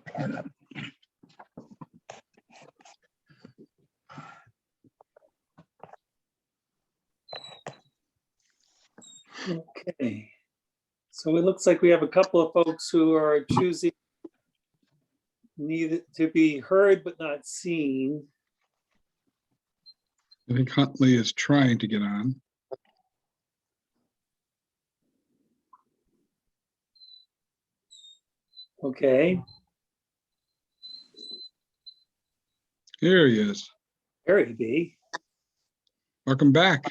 Pen. Okay, so it looks like we have a couple of folks who are choosing neither to be heard but not seen. I think Huntley is trying to get on. Okay, Here he is. there he be. Welcome back.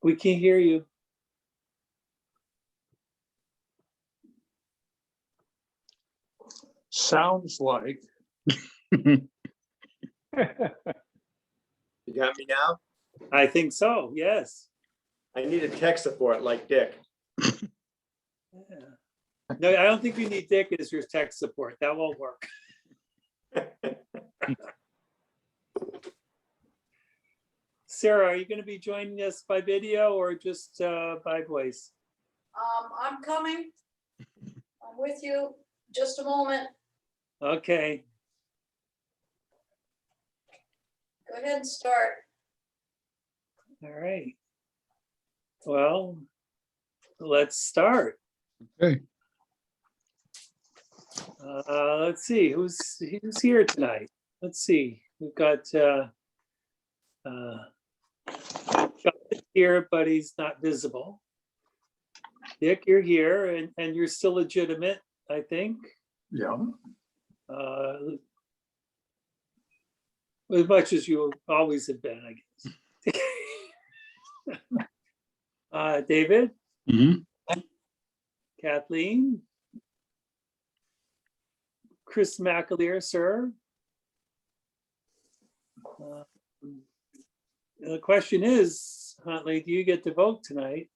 We can't hear you. Sounds like. You got me now? I think so, yes. I need a tech support like Dick. Yeah. No, I don't think you need Dick as your tech support. That won't work. Sarah, are you going to be joining us by video or just by voice? I'm coming. I'm with you. Just a moment. Okay, Go ahead and start. all right. Well, let's start. Okay. Let's see, who's here tonight? Let's see, we've got Jonathan here, but he's not visible. Dick, you're here and you're still legitimate, I think. Yeah. As much as you always have been, I guess. David, Mhm. Kathleen, Chris McAleer, sir. The question is, Huntley, do you get to vote tonight?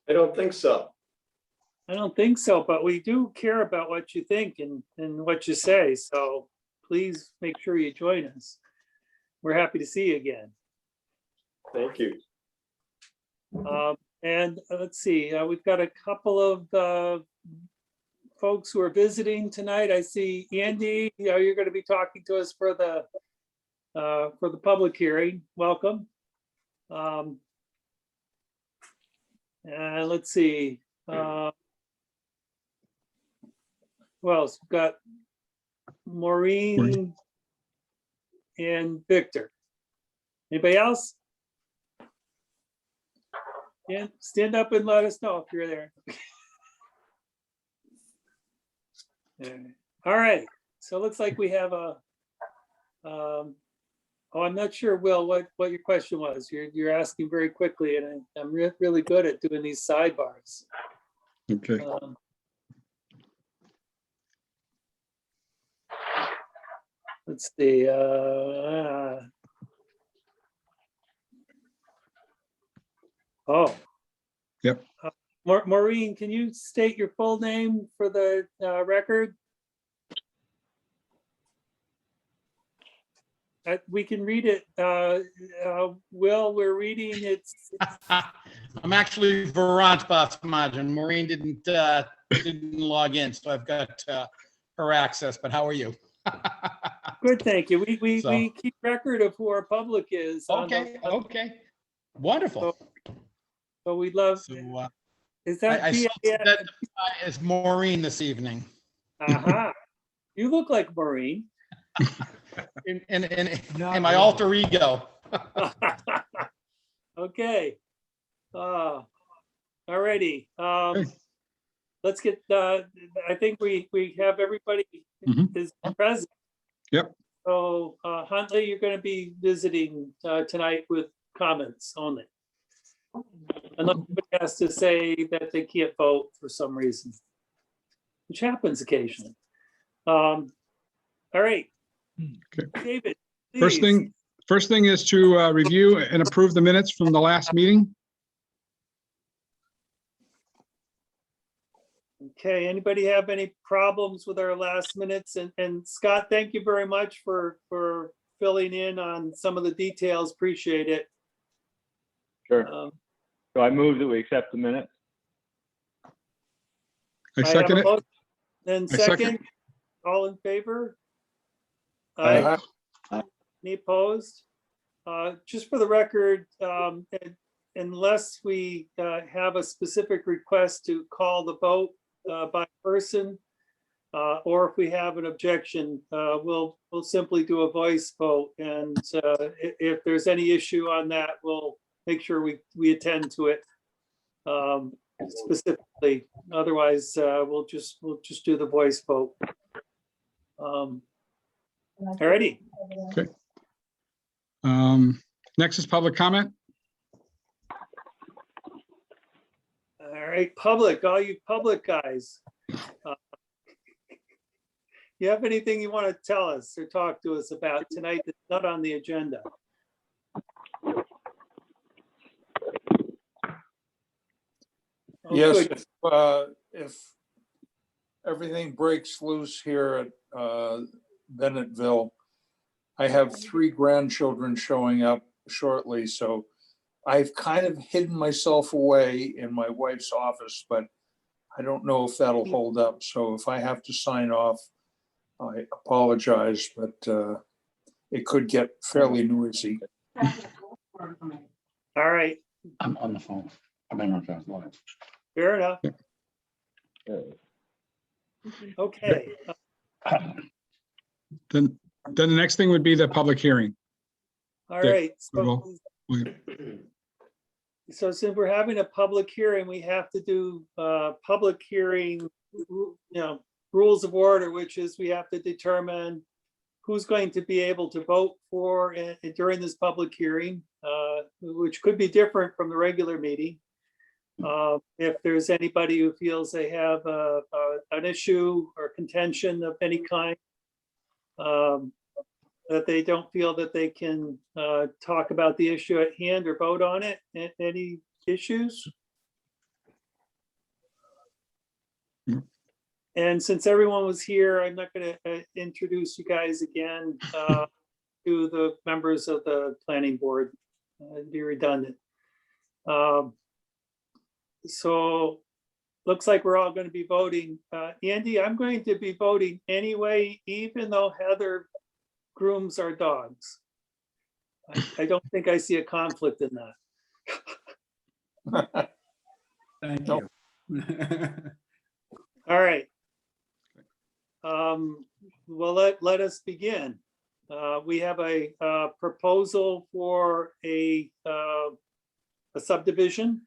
I don't think so. I don't think so, but we do care about what you think and what you say. So please make sure you join us. We're happy to see you again. Thank you. And let's see, we've got a couple of folks who are visiting tonight. I see Andy, you're going to be talking to us for the public hearing. Welcome. Let's see. Who else? We've got Maureen and Victor. Anybody else? Yeah, stand up and let us know if you're there. All right, so it looks like we have a, oh, I'm not sure, Will, what your question was. You're asking very quickly, and I'm really good at doing these sidebars. Okay. Let's see. Oh. Yep. Maureen, can you state your full name for the record? We can read it. Will, we're reading it. I'm actually Varant Basmajan. Maureen didn't log in, so I've got her access, but how are you? Good, thank you. We So- keep record of who our public is. Okay, okay. Wonderful. So we'd love, So is that? I self-identify as Maureen this evening. Aha, you look like Maureen. In my alter ego. Okay. All righty. Let's get, I think we have everybody Mhm. is present. Yep. So Huntley, you're going to be visiting tonight with comments only. Unless somebody has to say that they can't vote for some reason, which happens occasionally. All right. Okay. David, First please. thing is to review and approve the minutes from the last meeting. Okay, anybody have any problems with our last minutes? And Scott, thank you very much for filling in on some of the details. Appreciate it. Sure. Um, So I move that we accept the minutes. I have second a it. motion and I second. second, all in favor? Aye. Any opposed? Just for the record, unless we have a specific request to call the vote by person, or if we have an objection, we'll simply do a voice vote. And if there's any issue on that, we'll make sure we attend to it specifically. Otherwise, we'll just do the voice vote. Alrighty. Next is public comment. All right, public, all you public guys. You have anything you want to tell us or talk to us about tonight that's not on the agenda? Oh, Yes, good. if everything breaks loose here at Bennetville, I have 3 grandchildren showing up shortly, so I've kind of hidden myself away in my wife's office, but I don't know if that'll hold up. So if I have to sign off, I apologize, but it could get fairly noisy. All right, I'm on the phone. I'm in on fair enough. Okay, Then the next thing would be the public hearing. all Dick, right. Google. So since we're having a public hearing, we have to do public hearing, rules of order, which is we have to determine who's going to be able to vote for during this public hearing, which could be different from the regular meeting. If there's anybody who feels they have an issue or contention of any kind, that they don't feel that they can talk about the issue at hand or vote on it. Any issues? No. And since everyone was here, I'm not going to introduce you guys again to the members of the planning board. It'd be redundant. So looks like we're all going to be voting. Andy, I'm going to be voting anyway, even though Heather grooms our dogs. I don't think I see a conflict in that. Thank Nope. you. All right. Well, let us begin. We have a proposal for a subdivision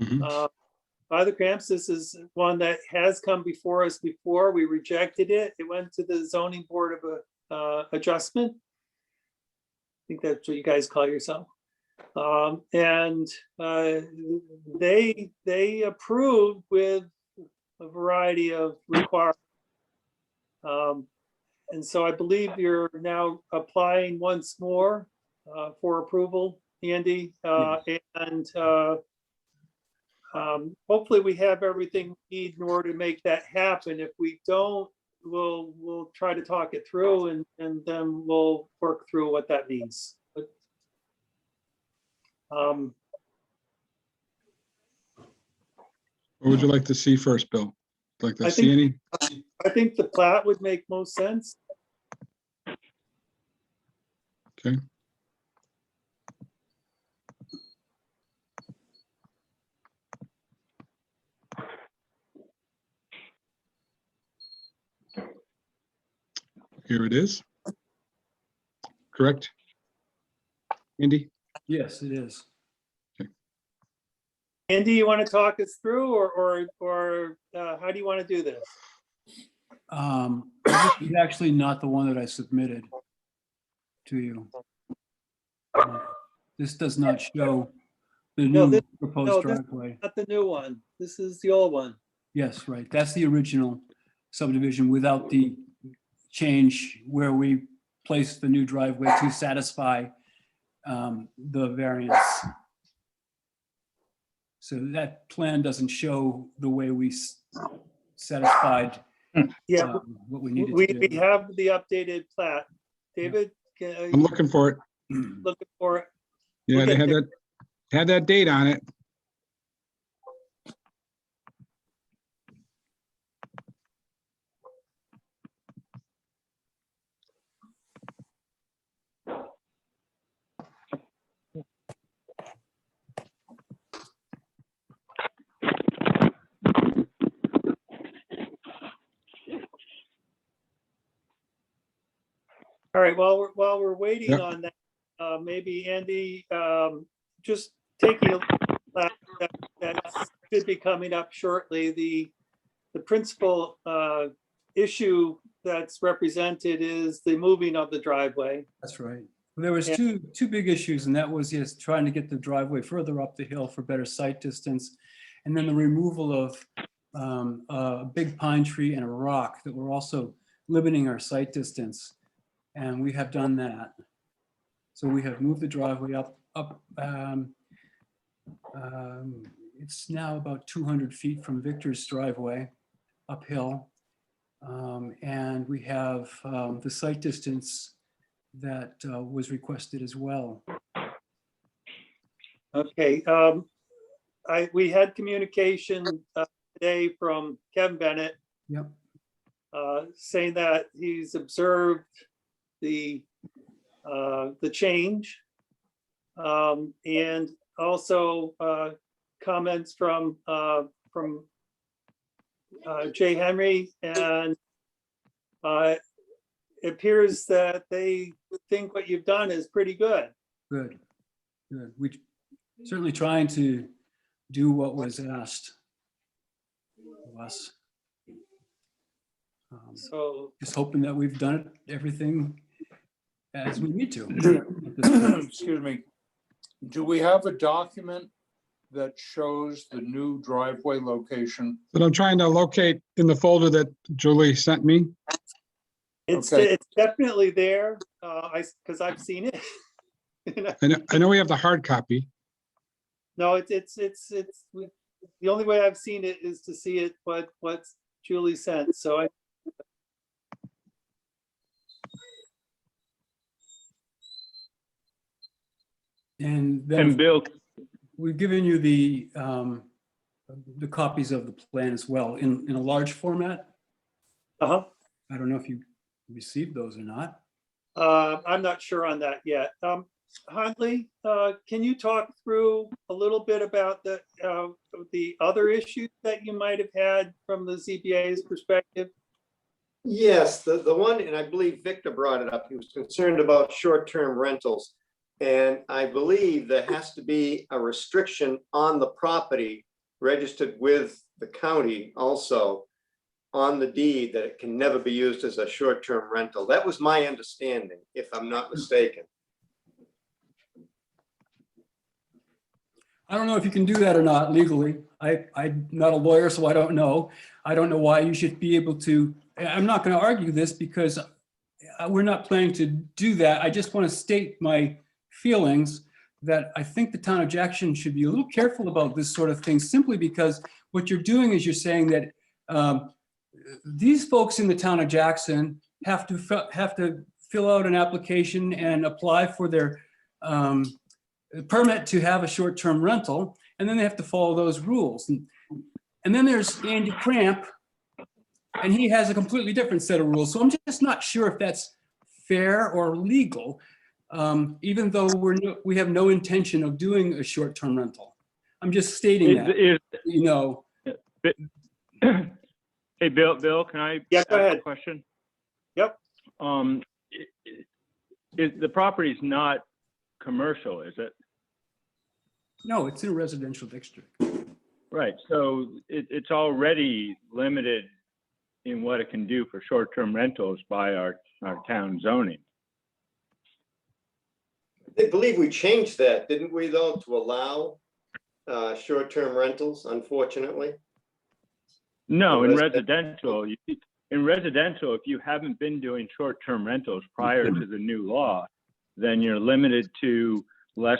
Mhm. by the Cramps. This is one that has come before us before. We rejected it. It went to the zoning board of adjustment. I think that's what you guys call yourself. And they approved with a variety of requirements. And so I believe you're now applying once more for approval, Andy. And hopefully we have everything we need in order to make that happen. If we don't, we'll try to talk it through and then we'll work through what that means. But, What would you like to see first, Bill? Like to I see any? I think the plat would make most sense. Okay. Here it is. Correct? Andy? Yes, it is. Andy, you want to talk us through or how do you want to do this? This is actually not the one that I submitted to you. This does not show the No, new this- proposed this- driveway. Not the new one. This is the old one. Yes, right. That's the original subdivision without the change where we placed the new driveway to satisfy the variance. So that plan doesn't show the way we satisfied Yeah, what we needed we to do. have the updated plat. David, are I'm you looking for it. looking for it? Yeah, We'll they get had there. that Had that date on it. All right, while we're waiting Yep. on that, maybe Andy, just taking a look at that should be coming up shortly. The principal issue that's represented is the moving of the driveway. That's right. There was Yeah. two big issues, and that was just trying to get the driveway further up the hill for better sight distance. And then the removal of a big pine tree and a rock that were also limiting our sight distance. And we have done that. So we have moved the driveway up. It's now about 200 feet from Victor's driveway uphill. And we have the sight distance that was requested as well. Okay, we had communication today from Kevin Bennett. Yep. Saying that he's observed the change. And also comments from Jay Henry, and it appears that they think what you've done is pretty good. Good. We certainly trying to do what was asked of us. So, Just hoping that we've done everything as we need to. Excuse me. Do we have a document that shows the new driveway location? That I'm trying to locate in the folder that Julie sent me. Okay. it's definitely there, because I've seen it. You know? I know we have the hard copy. No, it's the only way I've seen it is to see it, what Julie sent, so And And then Bill, we've given you the copies of the plan as well in a large format. uh-huh. I don't know if you received those or not. I'm not sure on that yet. Huntley, can you talk through a little bit about the other issues that you might have had from the ZBA's perspective? Yes, the one, and I believe Victor brought it up, he was concerned about short-term rentals. And I believe there has to be a restriction on the property registered with the county also on the deed that it can never be used as a short-term rental. That was my understanding, if I'm not mistaken. I don't know if you can do that or not legally. I'm not a lawyer, so I don't know. I don't know why you should be able to. I'm not going to argue this because we're not planning to do that. I just want to state my feelings that I think the town of Jackson should be a little careful about this sort of thing, simply because what you're doing is you're saying that these folks in the town of Jackson have to fill out an application and apply for their permit to have a short-term rental, and then they have to follow those rules. And then there's Andy Cramp, and he has a completely different set of rules. So I'm just not sure if that's fair or legal. Even though we have no intention of doing a short-term rental. I'm just stating that, you know. Hey, Bill, can I Yeah, ask go a ahead. question? Yep. The property's not commercial, is it? No, it's in a residential district. Right, so it's already limited in what it can do for short-term rentals by our town zoning. I believe we changed that, didn't we, though, to allow short-term rentals, unfortunately? No, in Residential. residential, if you haven't been doing short-term rentals prior to the new law, then you're limited to less,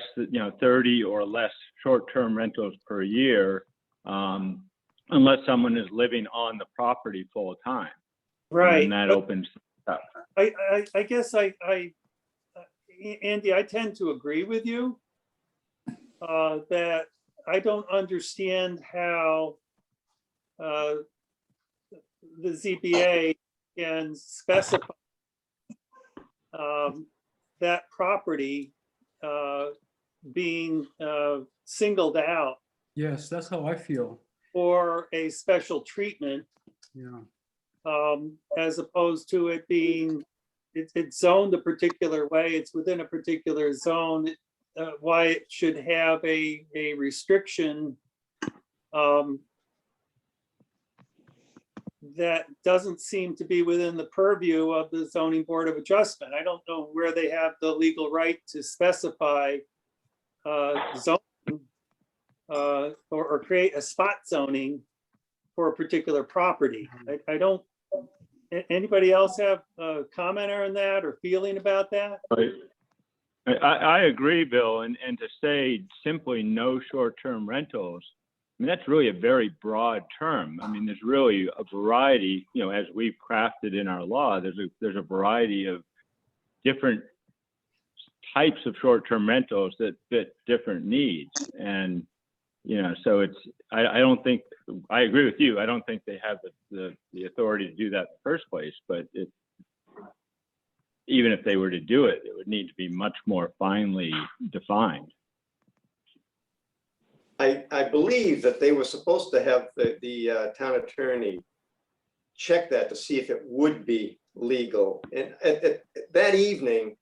30 or less short-term rentals per year, unless someone is living on the property full time. Right. And that But opens up. I guess Andy, I tend to agree with you. that I don't understand how the ZBA can specify that property being singled out Yes, that's how I feel. for a special treatment, Yeah. as opposed to it being, it's zoned a particular way, it's within a particular zone. Why it should have a restriction that doesn't seem to be within the purview of the zoning board of adjustment. I don't know where they have the legal right to specify zoning or create a spot zoning for a particular property. I don't, anybody else have a comment on that or feeling about that? I agree, Bill, and to say simply no short-term rentals, I mean, that's really a very broad term. I mean, there's really a variety, you know, as we've crafted in our law, there's a variety of different types of short-term rentals that fit different needs. And, you know, so it's, I don't think, I agree with you. I don't think they have the authority to do that in the first place, but even if they were to do it, it would need to be much more finely defined. I believe that they were supposed to have the town attorney check that to see if it would be legal. And at that evening,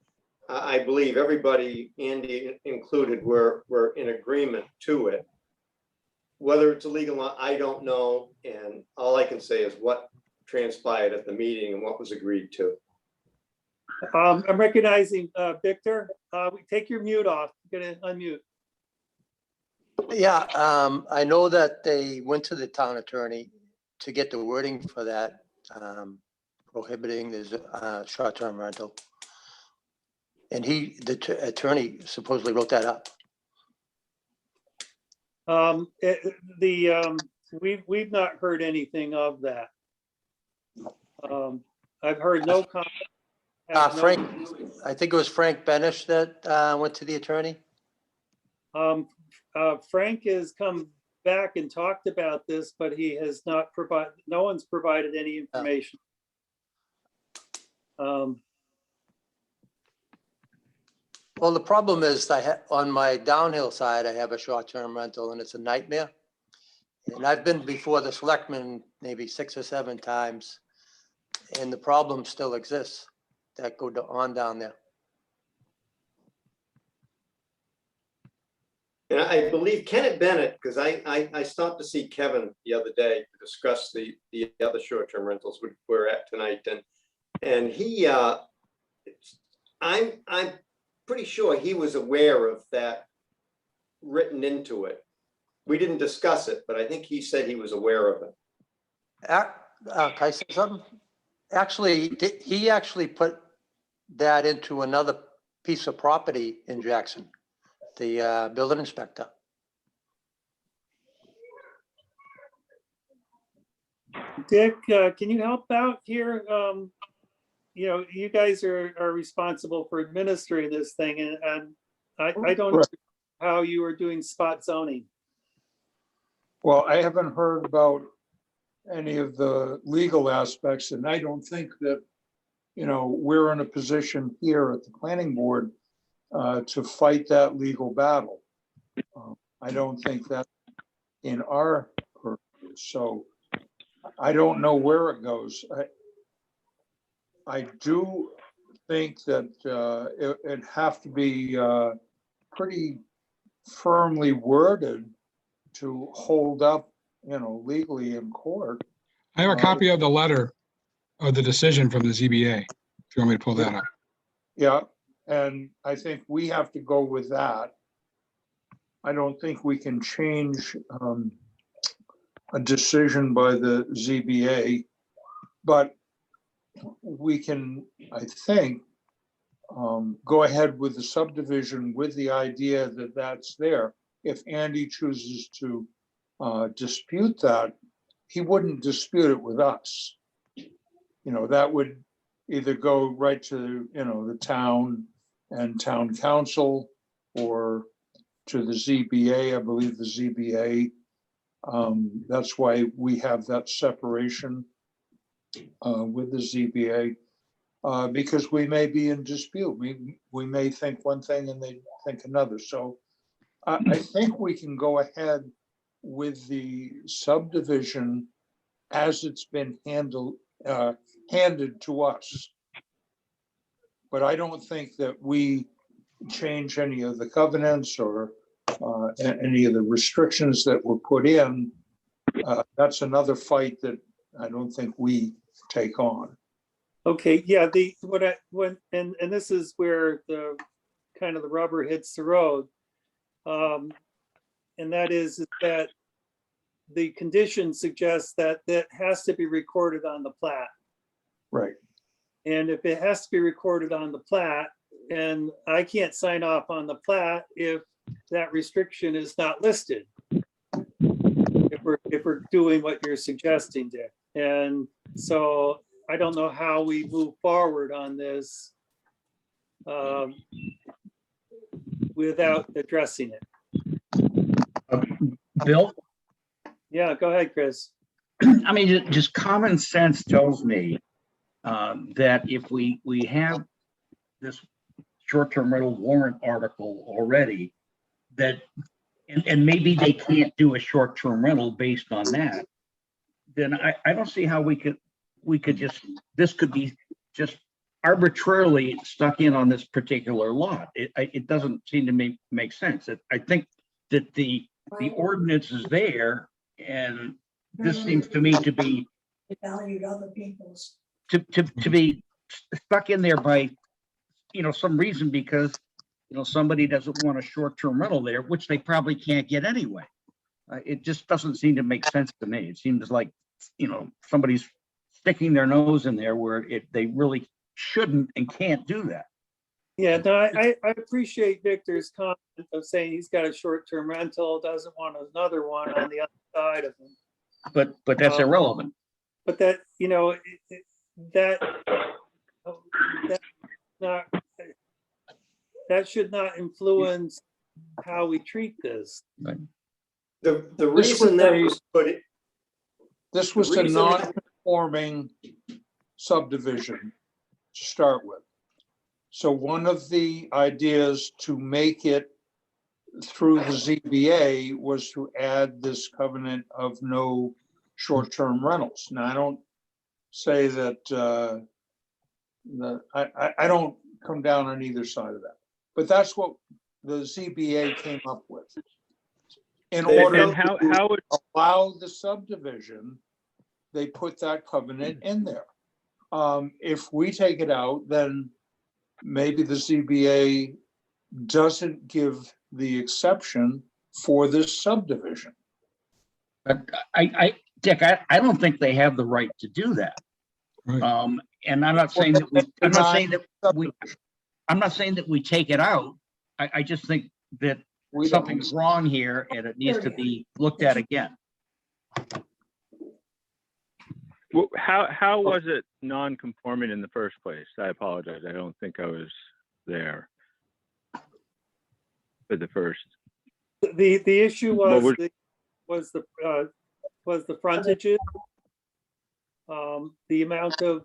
I believe everybody, Andy included, were in agreement to it. Whether it's illegal or not, I don't know. And all I can say is what transpired at the meeting and what was agreed to. I'm recognizing Victor. Take your mute off. You're gonna unmute. Yeah, I know that they went to the town attorney to get the wording for that, prohibiting this short-term rental. And the attorney supposedly wrote that up. We've not heard anything of that. I've heard no comment. Frank, I think it was Frank Benish that went to the attorney. Frank has come back and talked about this, but he has not provided, no one's provided any information. Well, the problem is on my downhill side, I have a short-term rental and it's a nightmare. And I've been before the selectmen maybe 6 or 7 times, and the problem still exists that go on down there. And I believe Kenneth Bennett, because I stopped to see Kevin the other day to discuss the other short-term rentals we're at tonight, and he, I'm pretty sure he was aware of that written into it. We didn't discuss it, but I think he said he was aware of it. Can I say something? Actually, he actually put that into another piece of property in Jackson, the building inspector. Dick, can you help out here? You know, you guys are responsible for administering this thing, and I don't know how you are doing spot zoning. Well, I haven't heard about any of the legal aspects, and I don't think that, you know, we're in a position here at the planning board to fight that legal battle. I don't think that's in our purview. So I don't know where it goes. I do think that it'd have to be pretty firmly worded to hold up, you know, legally in court. I have a copy of the letter of the decision from the ZBA, if you want me to pull that up. Yeah, and I think we have to go with that. I don't think we can change a decision by the ZBA, but we can, I think, go ahead with the subdivision with the idea that that's there. If Andy chooses to dispute that, he wouldn't dispute it with us. You know, that would either go right to, you know, the town and town council, or to the ZBA. I believe the ZBA, that's why we have that separation with the ZBA, because we may be in dispute. We may think one thing and they think another. So I think we can go ahead with the subdivision as it's been handed to us. But I don't think that we change any of the covenants or any of the restrictions that were put in. That's another fight that I don't think we take on. Okay, yeah, and this is where the kind of the rubber hits the road. And that is that the condition suggests that that has to be recorded on the plat. Right. And if it has to be recorded on the plat, and I can't sign off on the plat if that restriction is not listed. If we're doing what you're suggesting, Dick. And so I don't know how we move forward on this without addressing it. Bill, Yeah, go ahead, Chris. I mean, just common sense tells me that if we have this short-term rental warrant article already, that, and maybe they can't do a short-term rental based on that, then I don't see how we could just, this could be just arbitrarily stuck in on this particular lot. It doesn't seem to make sense. I think that the ordinance is there, and this seems to me to be Valued other people's. to be stuck in there by, some reason, because, somebody doesn't want a short-term rental there, which they probably can't get anyway. It just doesn't seem to make sense to me. It seems like, somebody's sticking their nose in there where they really shouldn't and can't do that. Yeah, no, I appreciate Victor's comment of saying he's got a short-term rental, doesn't want another one on the other side of him. But that's irrelevant. But that, that should not influence how we treat this. The reason that was put it. This was a non-conforming subdivision to start with. So one of the ideas to make it through the ZBA was to add this covenant of no short-term rentals. Now, I don't say that, I don't come down on either side of that, but that's what the ZBA came up with. In order to allow the subdivision, they put that covenant in there. If we take it out, then maybe the ZBA doesn't give the exception for this subdivision. But Dick, I don't think they have the right to do that. Right. And I'm not saying that we take it out. I just think that something's wrong here and it needs to be looked at again. Well, how was it non-conforming in the first place? I apologize. I don't think I was there for the first. The issue was the frontages, the amount of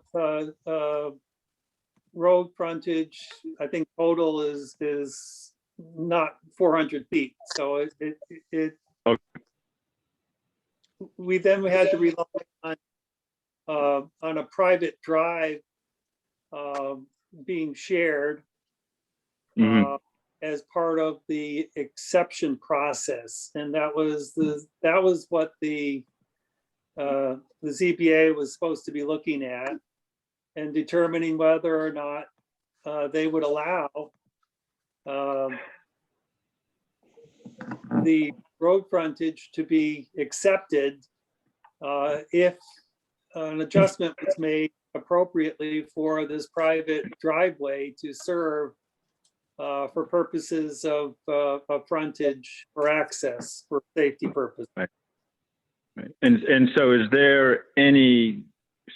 road frontage. I think total is not 400 feet. So it Okay. We had to rely on a private drive being shared as part of the exception process, and that was what the ZBA was supposed to be looking at and determining whether or not they would allow the road frontage to be accepted if an adjustment was made appropriately for this private driveway to serve for purposes of frontage or access for safety purposes. Right. And so is there any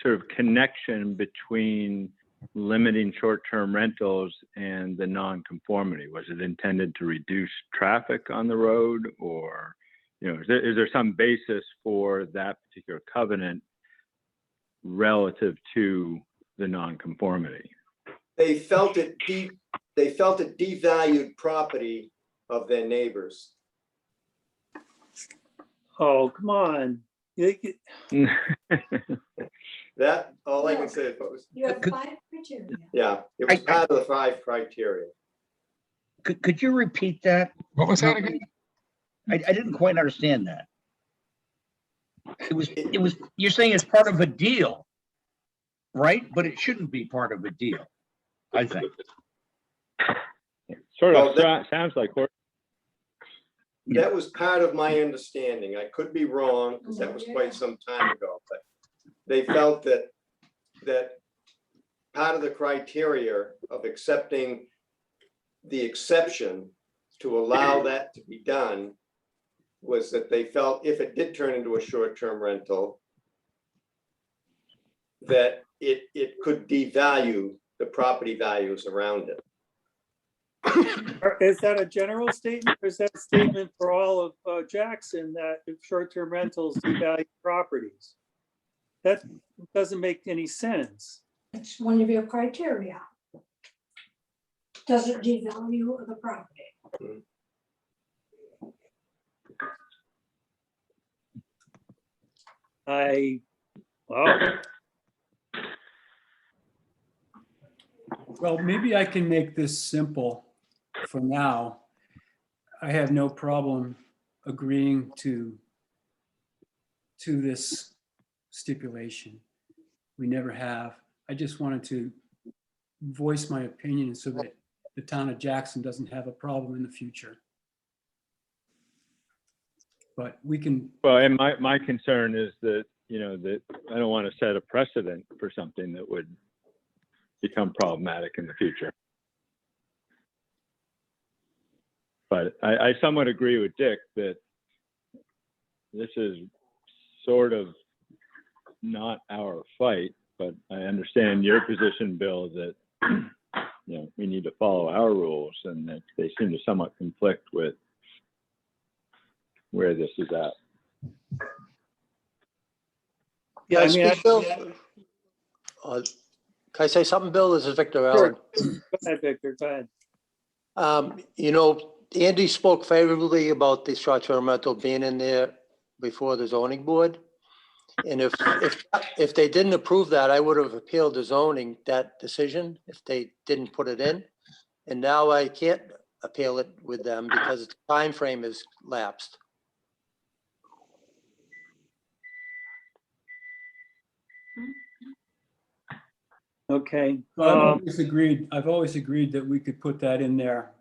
sort of connection between limiting short-term rentals and the non-conformity? Was it intended to reduce traffic on the road, or, you know, is there some basis for that particular covenant relative to the non-conformity? They felt it devalued property of their neighbors. Oh, come on. That, all I can say, folks. You have Could- 5 criteria. Yeah, it was part of the 5 criteria. Could you repeat that? What was that again? I didn't quite understand that. It was, you're saying it's part of a deal, right? But it shouldn't be part of a deal, I think. Sort Well, of sounds like, That was part of my understanding. I could be wrong, because that was quite some time ago, but they felt that part of the criteria of accepting the exception to allow that to be done was that they felt if it did turn into a short-term rental, that it could devalue the property values around it. Is that a general statement, or is that a statement for all of Jackson, that if short-term rentals devalue properties? That doesn't make any sense. It's one of your criteria. Does it devalue the property? Wow. Well, maybe I can make this simple for now. I have no problem agreeing to this stipulation. We never have. I just wanted to voice my opinion so that the town of Jackson doesn't have a problem in the future. But we can, well, and my concern is that, you know, that I don't want to set a precedent for something that would become problematic in the future. But I somewhat agree with Dick that this is sort of not our fight, but I understand your position, Bill, that, you know, we need to follow our rules, and that they seem to somewhat conflict with where this is at. Yeah, I mean, Speak, Bill? Can I say something, Bill? This is Victor Allen. Go ahead, Victor, go ahead. You know, Andy spoke favorably about the short-term rental being in there before the zoning board. And if they didn't approve that, I would have appealed the zoning, that decision, if they didn't put it in. And now I can't appeal it with them because the time frame is lapsed. Okay. I've always agreed that we could put that in there.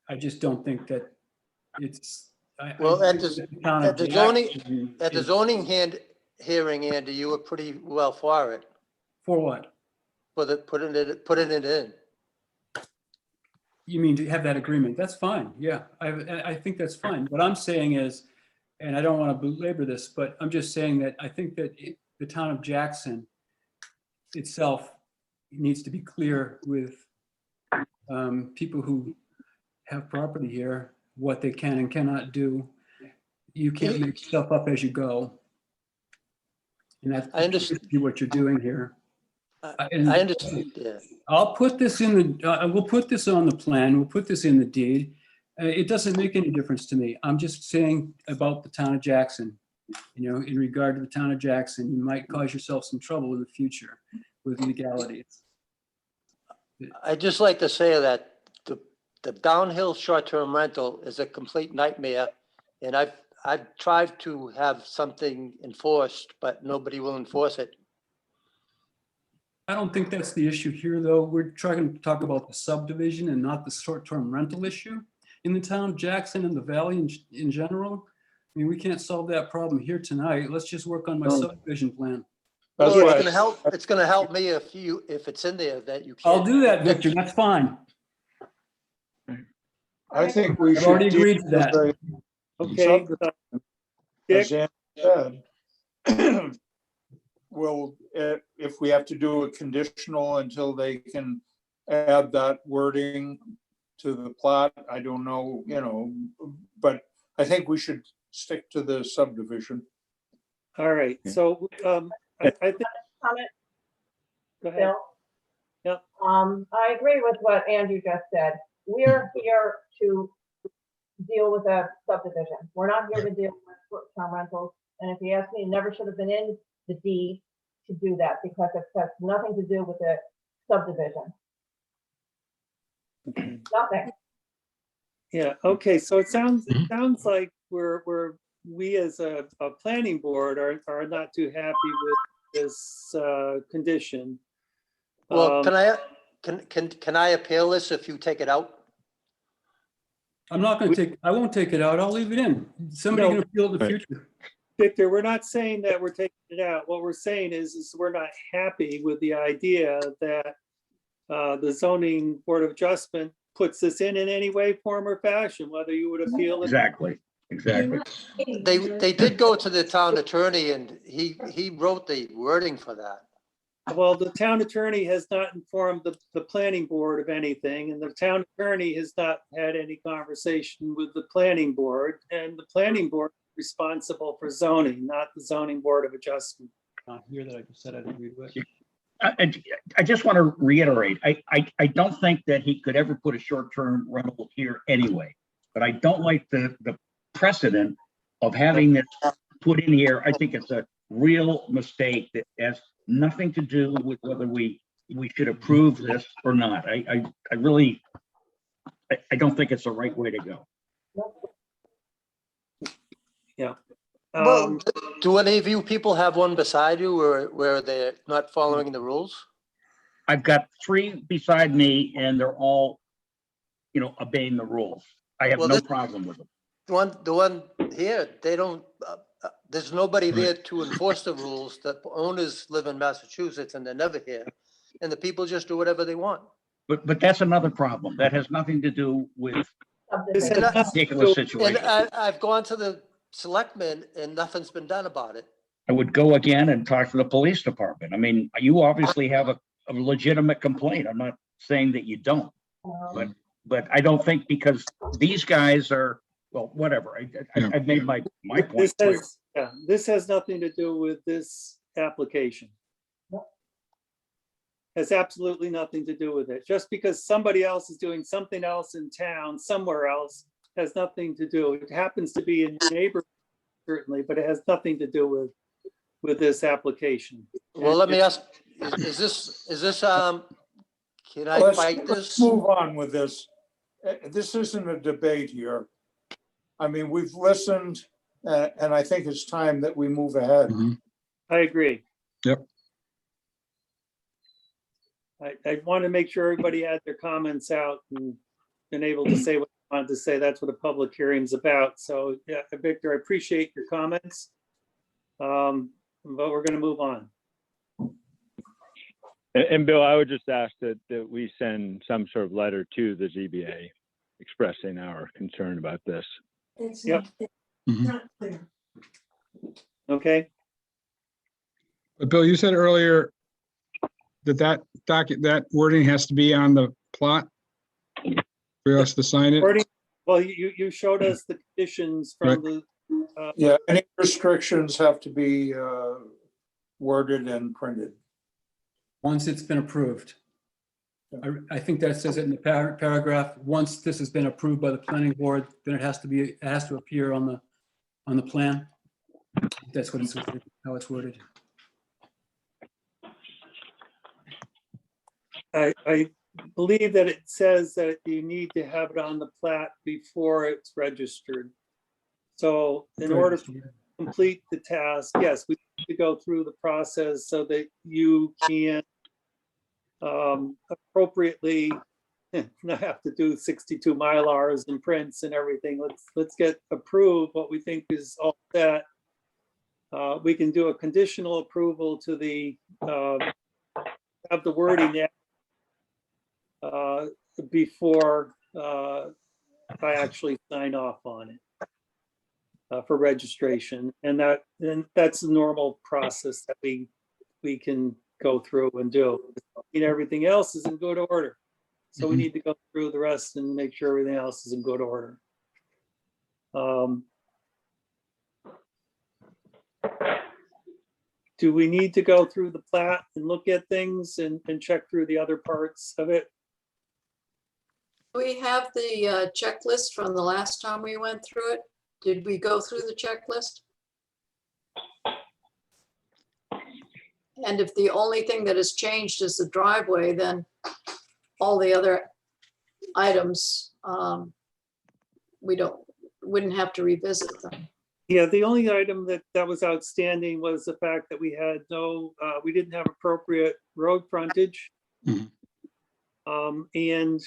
I just don't think that it's. Well, at the the zoning hearing, Andy, you were pretty well for it, For what? for the putting it in. You mean to have that agreement? That's fine. Yeah, I think that's fine. What I'm saying is, and I don't want to belabor this, but I'm just saying that I think that the town of Jackson itself needs to be clear with people who have property here, what they can and cannot do. You can't make stuff up as you go. And that's I understand. what you're doing here. I understand, yeah. I'll put this in the, we'll put this on the plan, we'll put this in the deed. It doesn't make any difference to me. I'm just saying about the town of Jackson. You know, in regard to the town of Jackson, you might cause yourself some trouble in the future with legalities. I'd just like to say that the downhill short-term rental is a complete nightmare. And I've tried to have something enforced, but nobody will enforce it. I don't think that's the issue here, though. We're trying to talk about the subdivision and not the short-term rental issue in the town of Jackson and the valley in general. I mean, we can't solve that problem here tonight. Let's just work on my subdivision plan. That's Well, why, it's gonna help me if it's in there that you can't. I'll do that, Victor. That's fine. I think we I've should. already agreed to that. Okay. As Ann said, will, if we have to do a conditional until they can add that wording to the plot, I don't know, but I think we should stick to the subdivision. All right, so I think, Comment, go ahead. Bill? Yep. I agree with what Andrew just said. We're here to deal with a subdivision. We're not here to deal with short-term rentals. And if you ask me, it never should have been in the deed to do that because it has nothing to do with the subdivision. Nothing. Yeah, okay, so it sounds like we as a planning board are not too happy with this condition. Well, can I appeal this if you take it out? I'm not going to I won't take it out. I'll leave it in. Somebody No. can appeal in the future. Victor, we're not saying that we're taking it out. What we're saying is we're not happy with the idea that the zoning board of adjustment puts this in any way, form, or fashion, whether you would appeal it. Exactly. They did go to the town attorney and he wrote the wording for that. Well, the town attorney has not informed the planning board of anything, and the town attorney has not had any conversation with the planning board, and the planning board is responsible for zoning, not the zoning board of adjustment. Here that I just said I agreed with. I just want to reiterate, I don't think that he could ever put a short-term rental here anyway, but I don't like the precedent of having this put in here. I think it's a real mistake that has nothing to do with whether we should approve this or not. I really don't think it's the right way to go. Yeah. Well, do any of you people have one beside you where they're not following the rules? I've got 3 beside me and they're all, obeying the rules. I have Well, no problem with them. The one here, they don't, there's nobody there to enforce the rules. The owners live in Massachusetts and they're never here. And the people just do whatever they want. But that's another problem. That has nothing to do with This Subdivision. has this nothing to particular do- And situation. I've gone to the selectmen and nothing's been done about it. I would go again and talk to the police department. I mean, you obviously have a legitimate complaint. I'm not saying that you don't, but I don't think because these guys are, well, whatever. I've made my point clear. This has nothing to do with this application. Has absolutely nothing to do with it. Just because somebody else is doing something else in town, somewhere else, has nothing to do. It happens to be in your neighborhood, certainly, but it has nothing to do with this application. Well, let me ask, is this, can I fight Let's this? move on with this. This isn't a debate here. I mean, we've listened, and I think it's time that we move ahead. I agree. Yep. I want to make sure everybody had their comments out and been able to say what they wanted to say. That's what a public hearing's about. So, yeah, Victor, I appreciate your comments. But we're going to move on. And Bill, I would just ask that we send some sort of letter to the ZBA expressing our concern about this. It's Yep. not clear. Okay? But Bill, you said earlier that wording has to be on the plot for us to sign it. Well, you showed us the conditions from the, Yeah, any restrictions have to be worded and printed. Once it's been approved. I think that says it in the paragraph. Once this has been approved by the planning board, then it has to appear on the plan. That's what it's, how it's worded. I believe that it says that you need to have it on the plat before it's registered. So in order to complete the task, yes, we need to go through the process so that you can appropriately not have to do 62 Mylars and prints and everything. Let's get approved what we think is all set. We can do a conditional approval to the have the wording there before I actually sign off on it for registration, and that's the normal process that we we can go through and do. And everything else is in good order. So we Mhm. need to go through the rest and make sure everything else is in good order. Do we need to go through the plat and look at things and check through the other parts of it? We have the checklist from the last time we went through it. Did we go through the checklist? And if the only thing that has changed is the driveway, then all the other items, wouldn't have to revisit them. Yeah, the only item that was outstanding was the fact that we had we didn't have appropriate road frontage. Mhm. And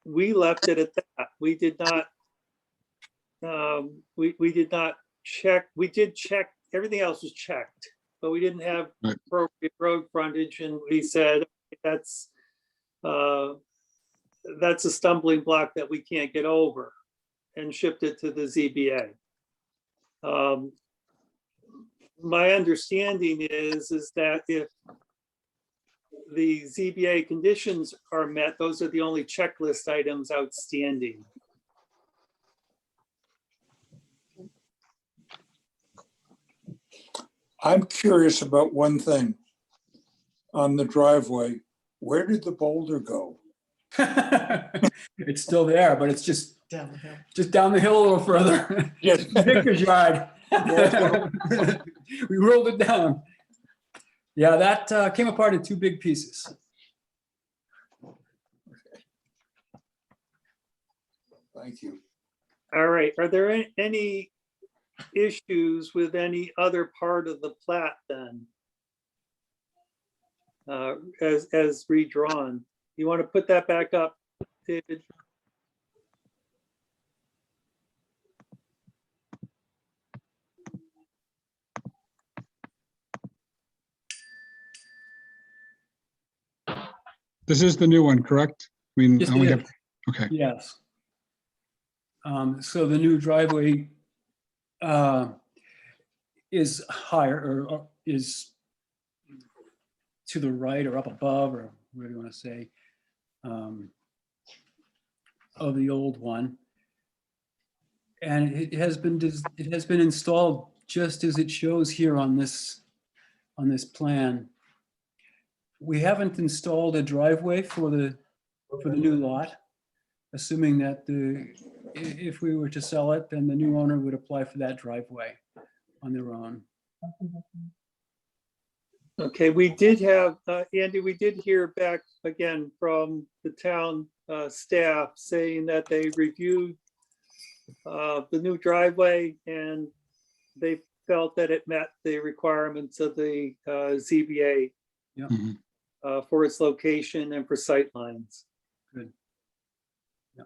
we left it at that. We did not, we did not check, we did check, everything else was checked, but we didn't have Right. appropriate road frontage, and we said, that's a stumbling block that we can't get over, and shipped it to the ZBA. My understanding is that if the ZBA conditions are met, those are the only checklist items outstanding. I'm curious about one thing. On the driveway, where did the boulder go? It's still there, but it's just down the hill a little further. Yes. Victor's yard. We rolled it down. Yeah, that came apart in two big pieces. Thank you. All right, are there any issues with any other part of the plat then? As redrawn? You want to put that back up, David? This is the new one, correct? I mean, Yes, I only it got, okay. Yes. So the new driveway is higher or is to the right or up above, or what do you want to say, of the old one. And it has been installed just as it shows here on this plan. We haven't installed a driveway for the new lot, assuming that if we were to sell it, then the new owner would apply for that driveway on their own. Okay, we did have, Andy, we did hear back again from the town staff saying that they reviewed the new driveway and they felt that it met the requirements of the ZBA Yeah. Mhm. For its location and for sight lines. Good. Yeah.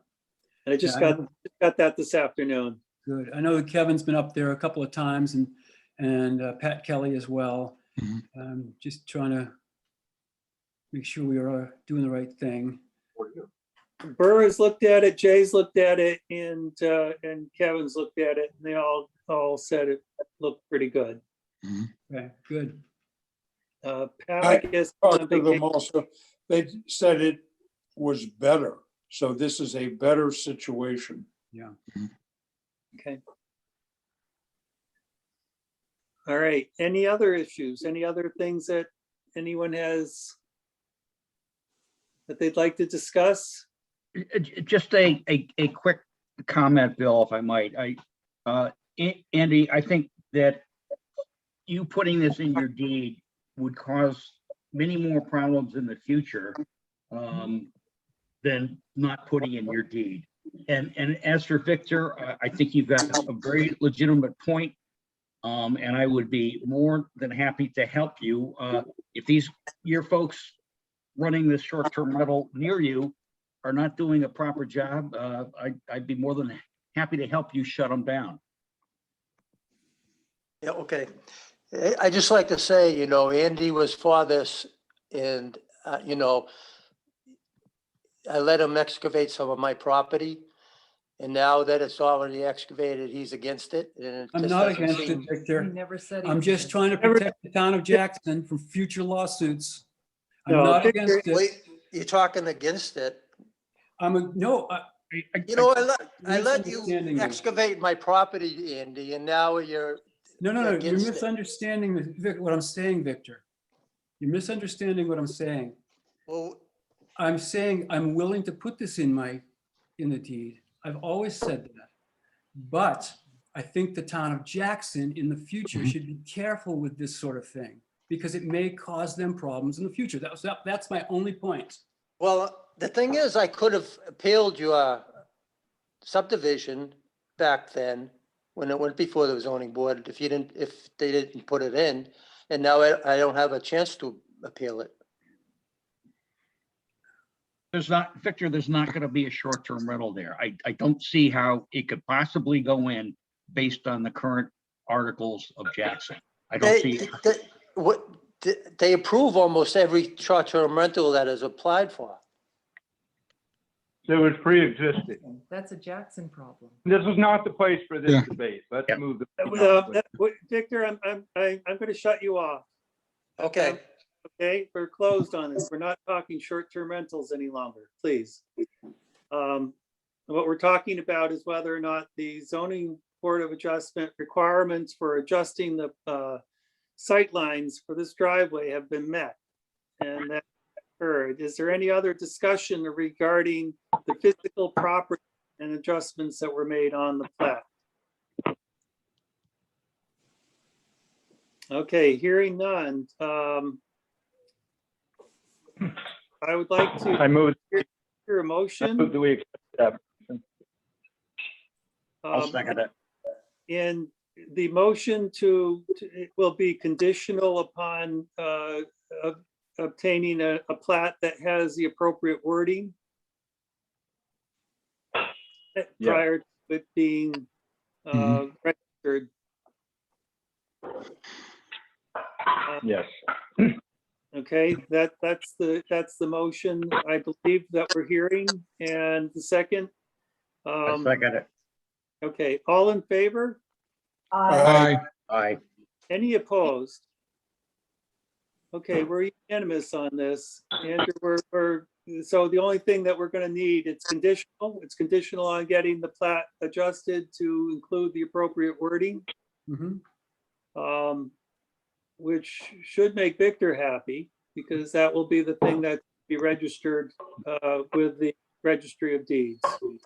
And I just Yeah, I got that this afternoon. Good. I know that Kevin's been up there a couple of times and Pat Kelly as well. Mhm. Just trying to make sure we are doing the right thing. Burr has looked at it, Jay's looked at it, and Kevin's looked at it, and they all said it looked pretty good. Okay, good. Pat, I guess, Talked to them also. They said it was better. So this is a better situation. Yeah. okay. All right, any other issues, any other things that anyone has that they'd like to discuss? Just a quick comment, Bill, if I might. Andy, I think that you putting this in your deed would cause many more problems in the future than not putting in your deed. And as for Victor, I think you've got a very legitimate point. And I would be more than happy to help you. If your folks running this short-term rental near you are not doing a proper job, I'd be more than happy to help you shut them down. Yeah, okay. I just like to say, Andy was for this and, I let him excavate some of my property. And now that it's already excavated, he's against it. And it I'm just not doesn't against it, seem- Victor. Never said. I'm just trying to protect the town of Jackson from future lawsuits. I'm No, not Victor- against it. Wait, you're talking against it. No, You know, I let misunderstanding you me. excavate my property, Andy, and now you're no, you're against it. misunderstanding what I'm saying, Victor. You're misunderstanding what I'm saying. Well, I'm saying I'm willing to put this in the deed. I've always said that. But I think the town of Jackson in the future should be careful with this sort of thing because it may cause them problems in the future. That's my only point. well, the thing is, I could have appealed your subdivision back then when it went before the zoning board, if they didn't put it in. And now I don't have a chance to appeal it. Victor, there's not going to be a short-term rental there. I don't see how it could possibly go in based on the current articles of Jackson. I don't see. They approve almost every short-term rental that is applied for. It was pre-existing. That's a Jackson problem. This is not the place for this Yeah. debate. Let's Yeah. move. The Victor, I'm going to shut you off. Okay. Okay, we're closed on this. We're not talking short-term rentals any longer, please. What we're talking about is whether or not the zoning board of adjustment requirements for adjusting the sight lines for this driveway have been met. And that occurred. Is there any other discussion regarding the physical property and adjustments that were made on the plat? Okay, hearing none. I would like to I move. hear a motion. Do we accept that? I'll second it. And the motion it will be conditional upon obtaining a plat that has the appropriate wording prior to it being registered. Yes. Okay, that's the motion I believe that we're hearing. And the second. I second it. Okay, all in favor? Aye. Aye. Any opposed? Okay, we're unanimous on this. Andrew, so the only thing that we're going to need, it's conditional. It's conditional on getting the plat adjusted to include the appropriate wording. Which should make Victor happy because that will be the thing that be registered with the Registry of Deeds. As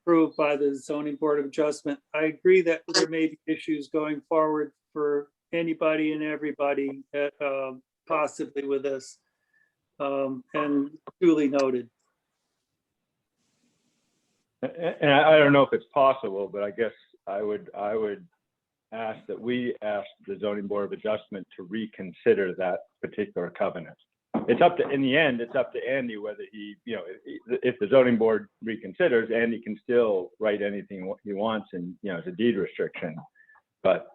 approved by the Zoning Board of Adjustment. I agree that there may be issues going forward for anybody and everybody possibly with this, and duly noted. And I don't know if it's possible, but I guess I would ask that we ask the Zoning Board of Adjustment to reconsider that particular covenant. It's up to, in the end, it's up to Andy whether he, if the zoning board reconsiders, Andy can still write anything he wants and, it's a deed restriction. But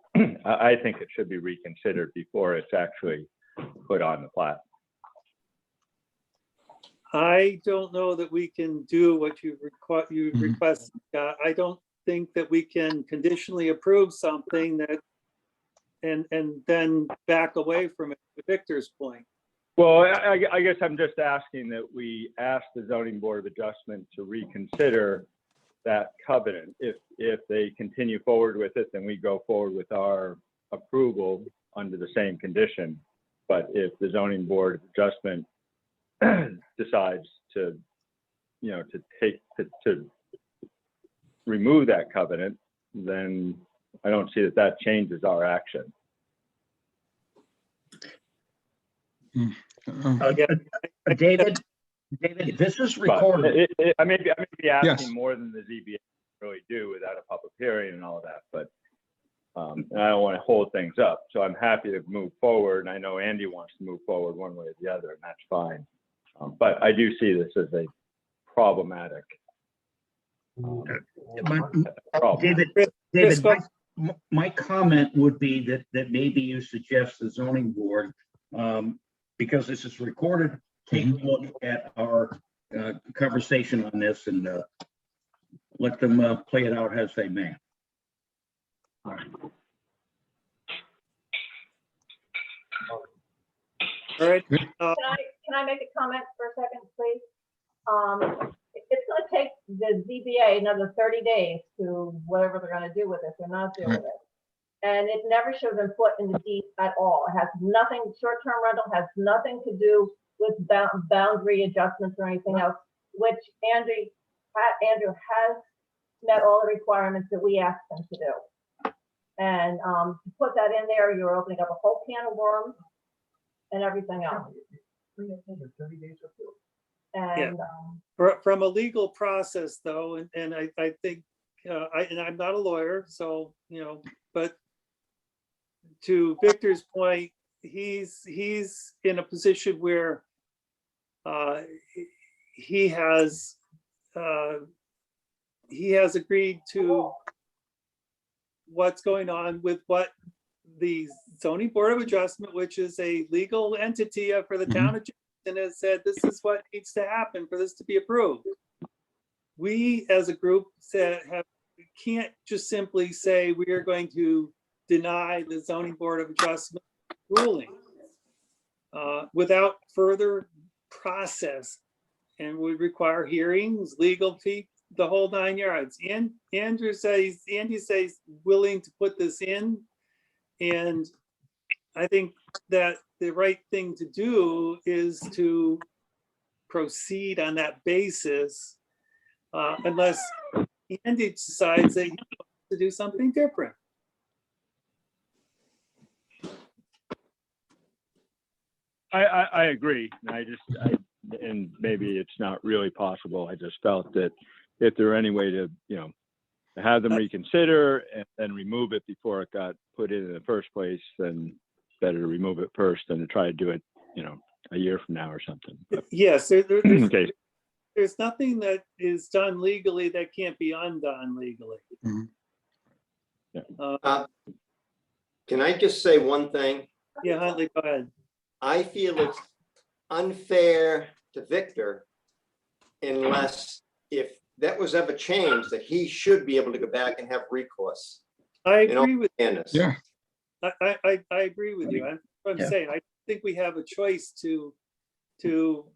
I think it should be reconsidered before it's actually put on the plat. I don't know that we can do what you request. I don't think that we can conditionally approve something that and then back away from it, to Victor's point. Well, I guess I'm just asking that we ask the Zoning Board of Adjustment to reconsider that covenant. If they continue forward with it, then we go forward with our approval under the same condition. But if the Zoning Board of Adjustment decides to remove that covenant, then I don't see that changes our action. David, this is recorded. I may be asking Yes. more than the ZBA really do without a public hearing and all of that, but and I don't want to hold things up. So I'm happy to move forward. And I know Andy wants to move forward one way or the other, and that's fine. But I do see this as a problematic problem. David, my comment would be that maybe you suggest the zoning board, because this is recorded, take a look at our conversation on this and let them play it out as they may. All right. All right. Can I make a comment for a second, please? It's gonna take the ZBA another 30 days to whatever they're gonna do with it, they're not doing it. And it never should have been put in the deed at all. It has nothing, short-term rental has nothing to do with boundary adjustments or anything else, which Andrew has met all the requirements that we asked him to do. And to put that in there, you're opening up a whole can of worms and everything else. And From a legal process though, and I think, and I'm not a lawyer, so, you know, but to Victor's point, he's in a position where he has agreed to what's going on with what the zoning board of adjustment, which is a legal entity for the town of Jackson, has said this is what needs to happen for this to be approved. We as a group can't just simply say we are going to deny the zoning board of adjustment ruling without further process, and would require hearings, legal fee, the whole 9 yards. And Andy says willing to put this in, and I think that the right thing to do is to proceed on that basis, unless Andy decides that he wants to do something different. I agree. And maybe it's not really possible. I just felt that if there were any way to, you know, to have them reconsider and then remove it before it got put in the first place, then better to remove it first than to try to do it, you know, a year from now or something. But, Yes, there's nothing that is done legally that can't be undone legally. Can I just say one thing? Yeah, Huntley, go ahead. I feel it's unfair to Victor unless, if that was ever changed, that he should be able to go back and have recourse. I in all agree with fairness. Yeah. I agree with you. I'm Yeah. saying, I think we have a choice to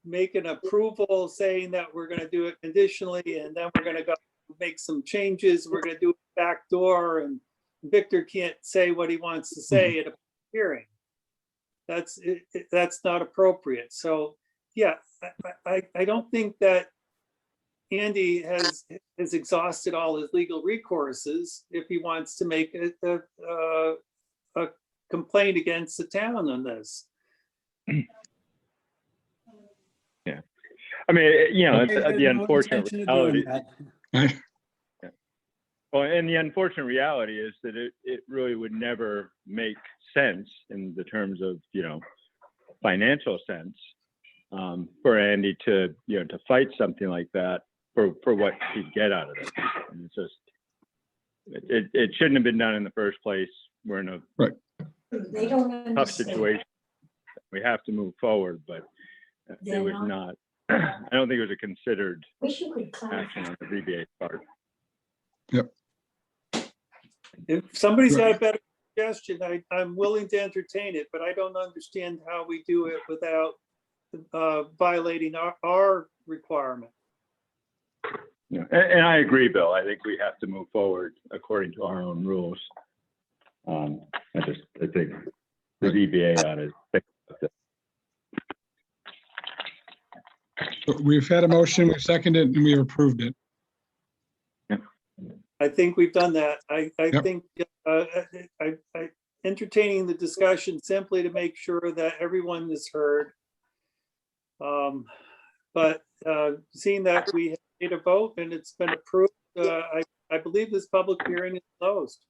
make an approval saying that we're gonna do it conditionally, and then we're gonna go make some changes. We're gonna do it back door, and Victor can't say what he wants to say at a hearing. That's not appropriate. So, yeah, I don't think that Andy has exhausted all his legal recourses if he wants to make a complaint against the town on this. yeah. I mean, you know, I had the no unfortunate intention of doing reality. that. Well, and the unfortunate reality is that it really would never make sense in the terms of, you know, financial sense, for Andy to, you know, to fight something like that for what he'd get out of it. And it's just, it shouldn't have been done in the first place. We're in a They don't understand. tough situation. We have to move forward, but it was not, I don't think it was a considered Wish you could action clarify. on the ZBA part. If somebody's got a better suggestion, I'm willing to entertain it, but I don't understand how we do it without violating our requirement. Yeah, and I agree, Bill. I think we have to move forward according to our own rules. I think the ZBA ought to fix it. We've had a motion, we've seconded it, and we've approved it. I think we've done that. I Yep. think I entertaining the discussion simply to make sure that everyone is heard. But seeing that we have made a vote and it's been approved, I believe this public hearing is closed.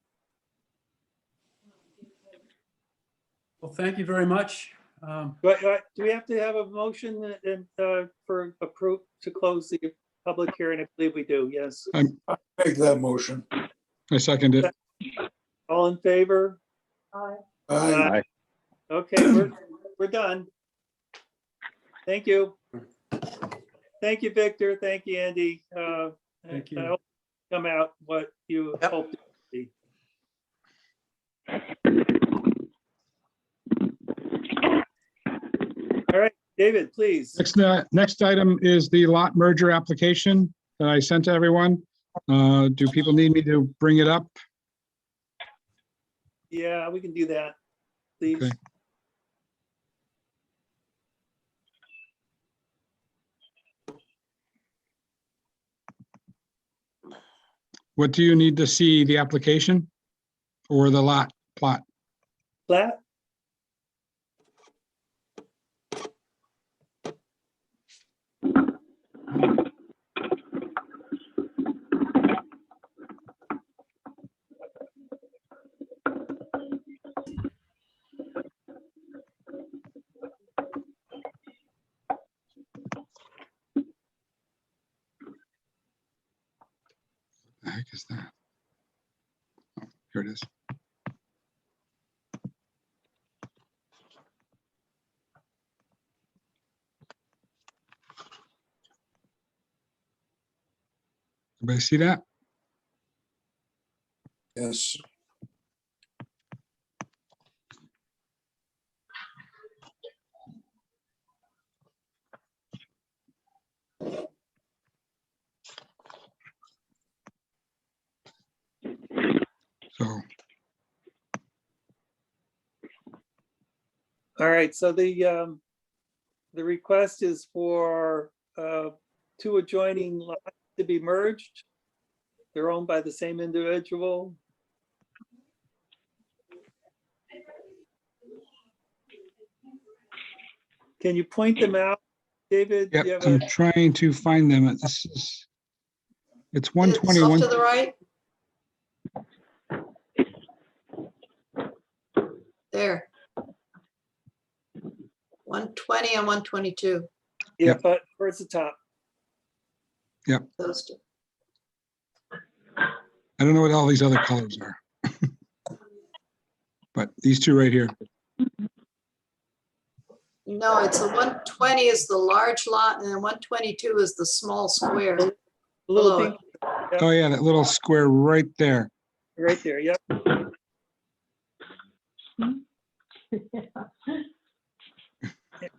Well, thank you very much. But do we have to have a motion for approve to close the public hearing? I believe we do, yes. Make that motion. I second it. All in favor? Aye. Okay, we're done. Thank you. Thank you, Victor. Thank you, Andy. Thank you. I come out what you Yep. hoped it would be. All right, David, please. Next item is the lot merger application that I sent to everyone. Do people need me to bring it up? Yeah, we can do that, please. Okay. What do you need to see, the application or the lot plot? Flat? The heck is that? Oh, here it is. Everybody see that? Yes. So, All right, so the request is for two adjoining lots to be merged. They're owned by the same individual. Can you point them out, David? Do yep, you have I'm a- trying to find them. This is, it's It's 121. off to the right. There. 120 and 122, Yeah, Yep. but towards the top. those two. I don't know what all these other colors are. But these two right here. No, it's the 120 is the large lot and then 122 is the small square. A little Below pink it. Oh yeah, that little square right there. right there, yep.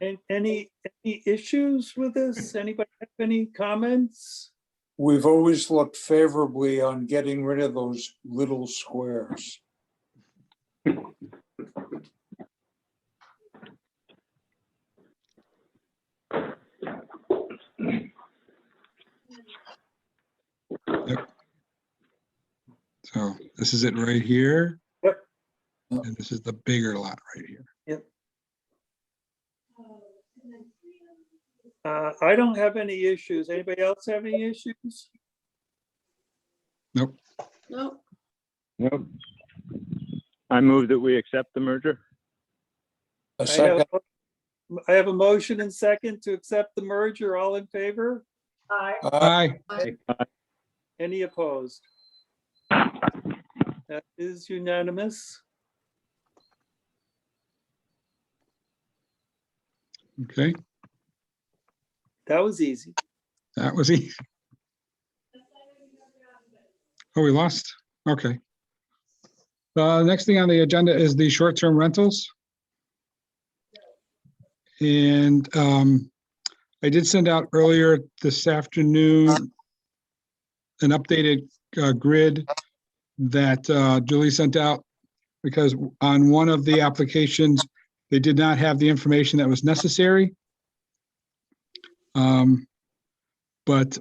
And any issues with this? Anybody have any comments? We've always looked favorably on getting rid of those little squares. So this is it right here. Yep. And this is the bigger lot right here. I don't have any issues. Anybody else have any issues? Nope. No, Nope. I move that we accept the merger. A I second, have a motion and second to accept the merger. All in favor? aye, Aye. Any opposed? That is unanimous. Okay, That was easy. that was easy. Oh, we lost? Okay. Next thing on the agenda is the short-term rentals. And I did send out earlier this afternoon an updated grid that Julie sent out because on one of the applications, they did not have the information that was necessary. But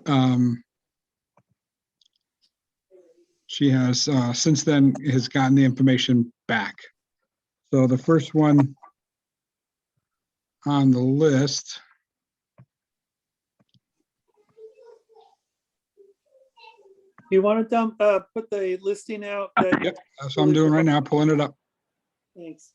she has since then has gotten the information back. So the first one on the list You want to put the listing out? Yep, that's what I'm doing right now, pulling it up. Thanks.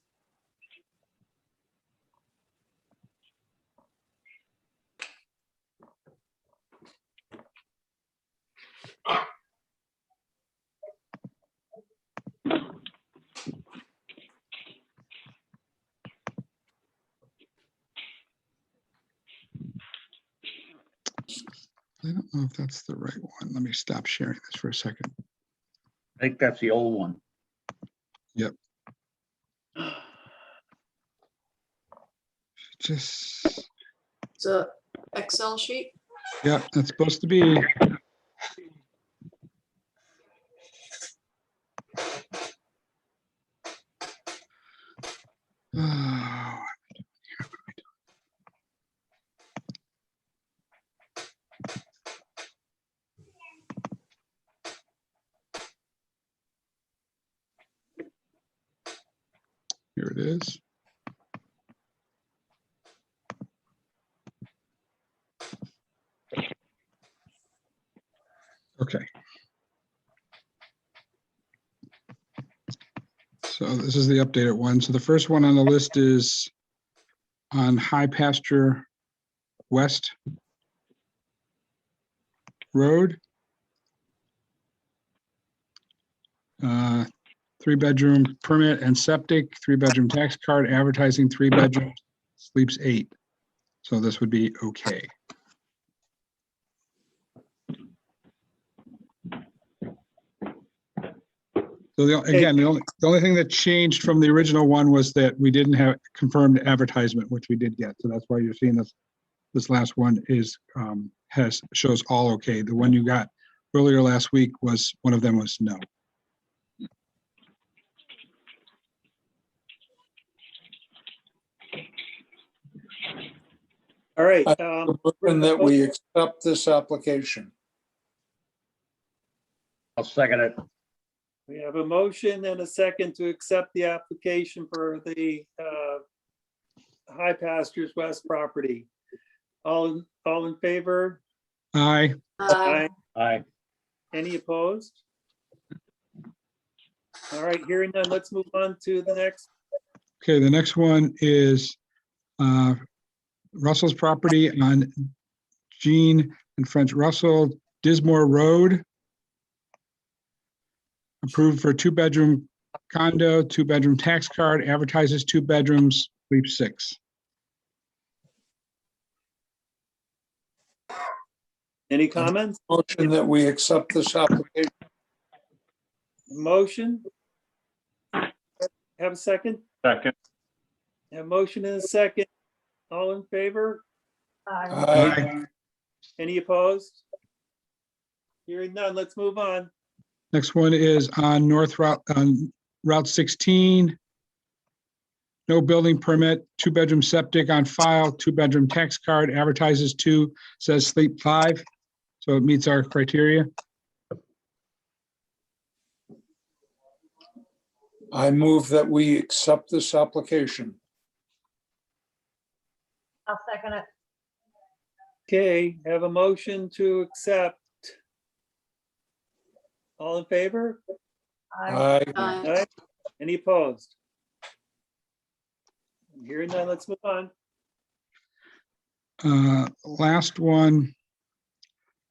I don't don't know if that's the right one. Let me stop sharing this for a second. I think that's the old one. Just, It's a Excel sheet. yeah, that's supposed to be. Oh, here it is. Okay. So this is the updated one. So the first one on the list is on High Pasture West Road. 3-bedroom permit and septic, 3-bedroom tax card, advertising 3-bedroom, sleeps 8. So this would be okay. So again, the only thing that changed from the original one was that we didn't have confirmed advertisement, which we did get. So that's why you're seeing this last one is shows all okay. The one you got earlier last week was, one of them was no. All right. And that we accept this application. I'll second it. We have a motion and a second to accept the application for the High Pastures West property. All in favor? Aye. Aye. Any opposed? All right, hearing none, let's move on to the next. Okay, the next one is Russell's property on Jean and French Russell, Dismore Road. Approved for 2-bedroom condo, 2-bedroom tax card, advertises 2 bedrooms, sleeps 6. Any comments? Motion that we accept this application. Motion? Have a second? Second. Have a motion and a second. All in favor? Aye. Any opposed? Hearing none, let's move on. Next one is on Route 16. No building permit, 2-bedroom septic on file, 2-bedroom tax card, advertises 2, says sleep 5. So it meets our criteria. I move that we accept this application. I'll second it. Okay, have a motion to accept. All in favor? Aye. Aye. Any opposed? Hearing none, let's move on. Last one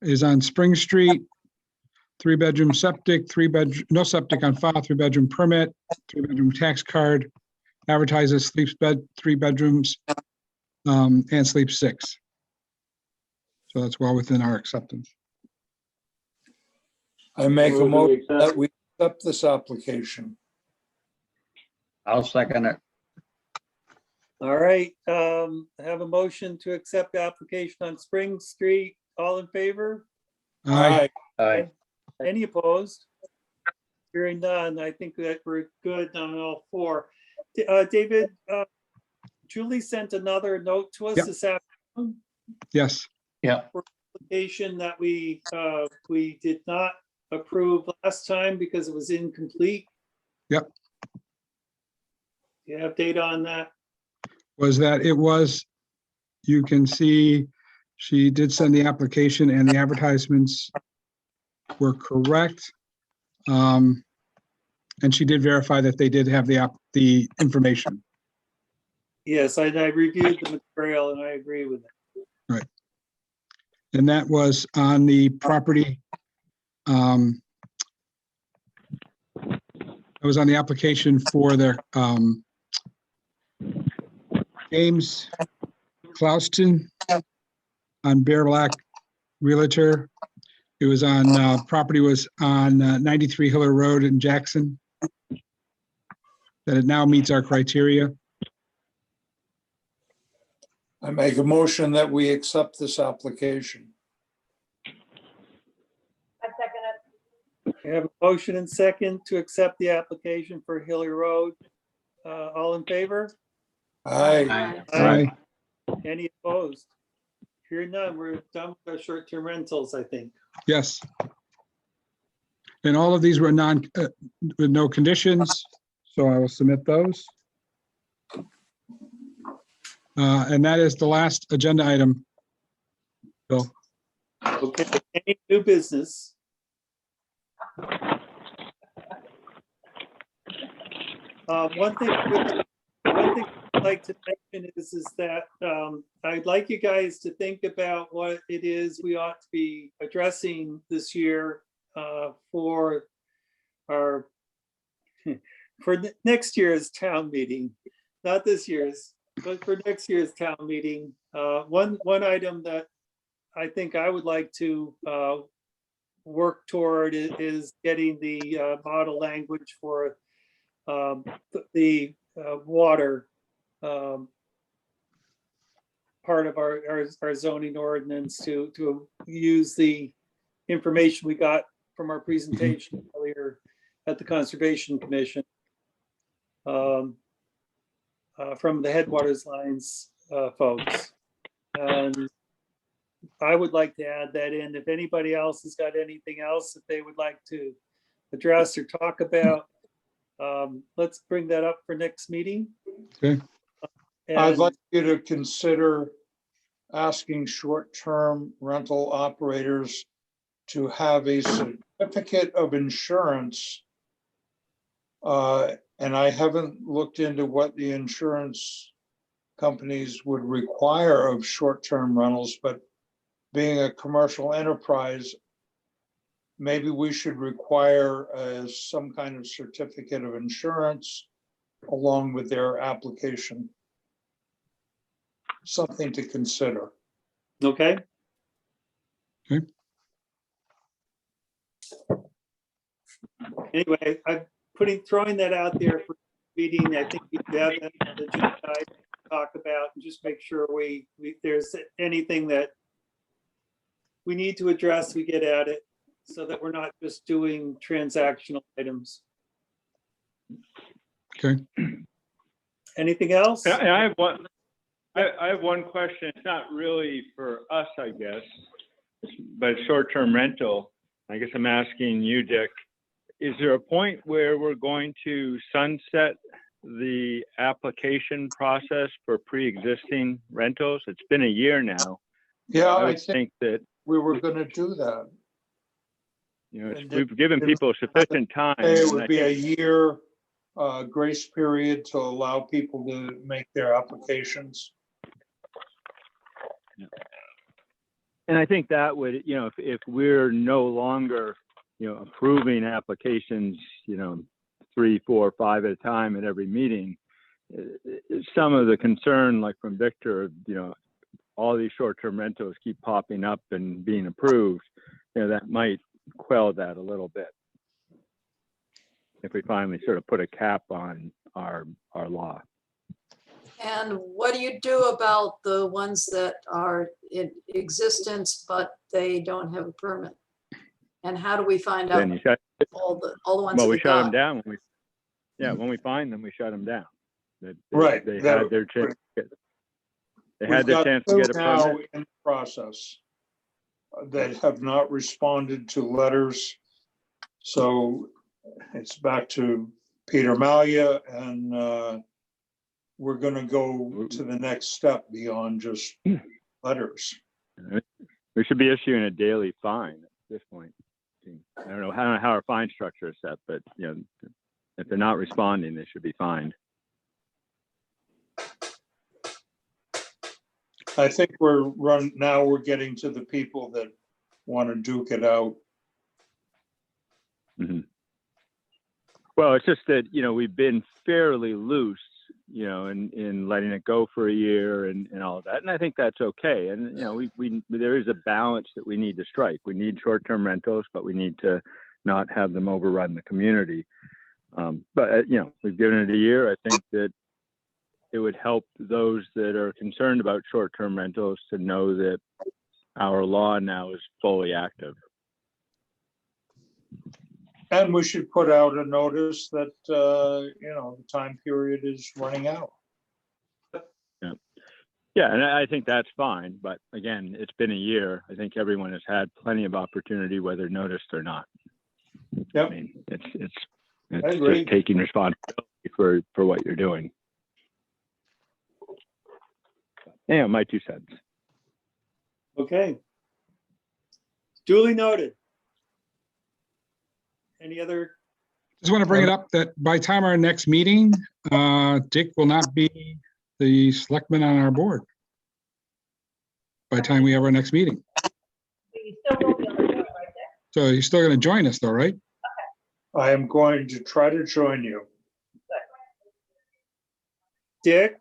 is on Spring Street. 3-bedroom septic, 3-bedroom, no septic on file, 3-bedroom permit, 3-bedroom tax card, advertises sleeps 3 bedrooms, and sleeps 6. So that's well within our acceptance. I make a motion that we accept this application. I'll second it. All right, I have a motion to accept the application on Spring Street. All in favor? Aye. Aye. Any opposed? Hearing none, I think that we're good on all 4. David, Julie sent another note to us Yep. this afternoon. Yes. Yeah. Application that we did not approve last time because it was incomplete. Yep. Do you have data on that? Was that it was, you can see, she did send the application and the advertisements were correct. And she did verify that they did have the information. Yes, I reviewed the material and I agree with it. Right. And that was on the property. It was on the application for the James Clouston on Bear Black Realtor. It was on, property was on 93 Hiller Road in Jackson. That it now meets our criteria. I make a motion that we accept this application. I second it. We have a motion and second to accept the application for Hilly Road. All in favor? Aye. Aye. Any opposed? Hearing none, we're done with our short-term rentals, I think. Yes. And all of these were with no conditions, so I will submit those. And that is the last agenda item. Bill. Okay, any new business? One thing I'd like to mention is that I'd like you guys to think about what it is we ought to be addressing this year for our next year's town meeting, not this year's, but for next year's town meeting. One item that I think I would like to work toward is getting the model language for the water part of our zoning ordinance to use the information we got from our presentation earlier at the Conservation Commission from the Headwaters Lines folks. And I would like to add that in. If anybody else has got anything else that they would like to address or talk about, let's bring that up for next meeting. Okay. I'd And like you to consider asking short-term rental operators to have a certificate of insurance. And I haven't looked into what the insurance companies would require of short-term rentals, but being a commercial enterprise, maybe we should require some kind of certificate of insurance along with their application. Something to consider. okay. Okay. Anyway, I'm throwing that out there for meeting. I think we have that on the agenda item to talk about and just make sure if there's anything that we need to address, we get at it so that we're not just doing transactional items. Okay. Anything else? And I have one question. It's not really for us, I guess, but short-term rental. I guess I'm asking you, Dick, is there a point where we're going to sunset the application process for pre-existing rentals? It's been a year now. Yeah, I I would think think that, we were going to do that. you know, And we've given people sufficient time. It and I would be a think- year grace period to allow people to make their applications. And I think that would, you know, if we're no longer, you know, approving applications, you know, 3, 4, 5 at a time at every meeting, some of the concern, like from Victor, you know, all these short-term rentals keep popping up and being approved, you know, that might quell that a little bit. If we finally sort of put a cap on our law. And what do you do about the ones that are in existence, but they don't have a permit? And how do we find out Then you shut, all the ones well, that we we shut them got? down when we find them, we shut them down. Right, They that- had their chance. They We've had their got chance to two get a now permit. in process that have not responded to letters. So it's back to Peter Malia, and we're going to go to the next step beyond just letters. We should be issuing a daily fine at this point. I don't know how our fine structure is set, but you know, if they're not responding, they should be fined. I think we're getting to the people that want to duke it out. Mm-hmm. Well, it's just that, you know, we've been fairly loose in letting it go for a year and all of that. And I think that's okay. And, there is a balance that we need to strike. We need short-term rentals, but we need to not have them overrun the community. But we've given it a year. I think that it would help those that are concerned about short-term rentals to know that our law now is fully active. And we should put out a notice that, the time period is running out. Yeah, and I think that's fine. But again, it's been a year. I think everyone has had plenty of opportunity, whether noticed or not. Yep. I mean, it's agree. just taking responsibility for what you're doing. Yeah, my 2 cents. Okay. Duly noted. Any other? Just want to bring it up that by time our next meeting, Dick will not be the selectman on our board. By the time we have our next meeting. But you still will be on the board, right there. So you're still going to join us though, right? I am going to try to join you. Dick,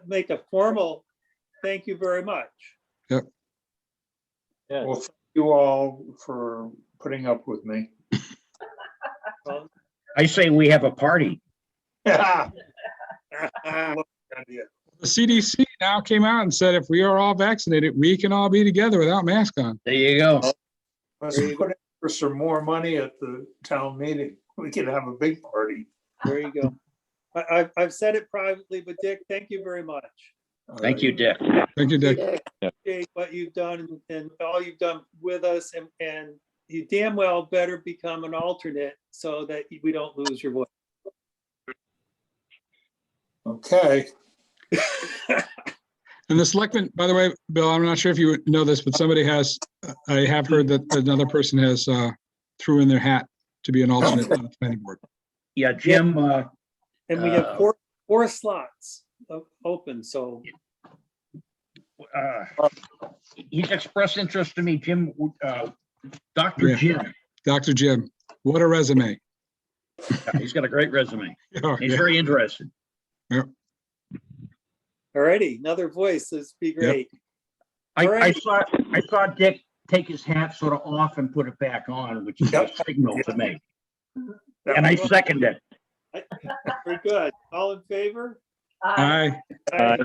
make a formal thank you very much. Yep. Yeah. Well, thank you all for putting up with me. I say we have a party. Yeah. The CDC now came out and said if we are all vaccinated, we can all be together without masks on. There you go. Let's put in for some more money at the town meeting. We can have a big party. There you go. I've said it privately, but Dick, thank you very much. Thank you, Dick. Thank you, Dick. Appreciate what you've done and all you've done with us, and you damn well better become an alternate so that we don't lose your voice. Okay. And the selectman, by the way, Bill, I'm not sure if you know this, but somebody has, I have heard that another person has threw in their hat to be an alternate on the planning board. Yeah, Jim. And we have four slots open, so. He's expressed interest to me, Jim, Dr. Jim. Dr. Jim, what a resume. Yeah, he's got a great resume. Oh, He's yeah. very interested. Yeah. Alrighty, another voice. This would be great. I saw Dick take his hat sort of off and put it back on, which is a signal to me. And I second it. Very good. All in favor? Aye. Aye.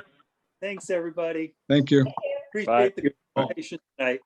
Thanks, everybody. Thank you. Appreciate the conversation tonight.